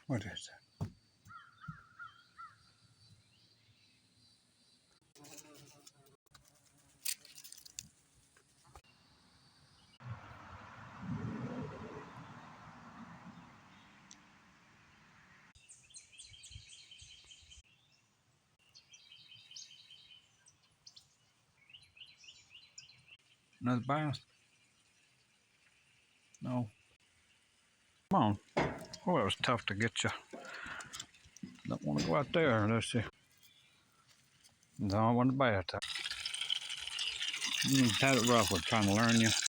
What is that? Another bass? No. Come on. Oh, it was tough to get you. Don't want to go out there. Let's see. Don't want to bite it. You had it rough with trying to learn you.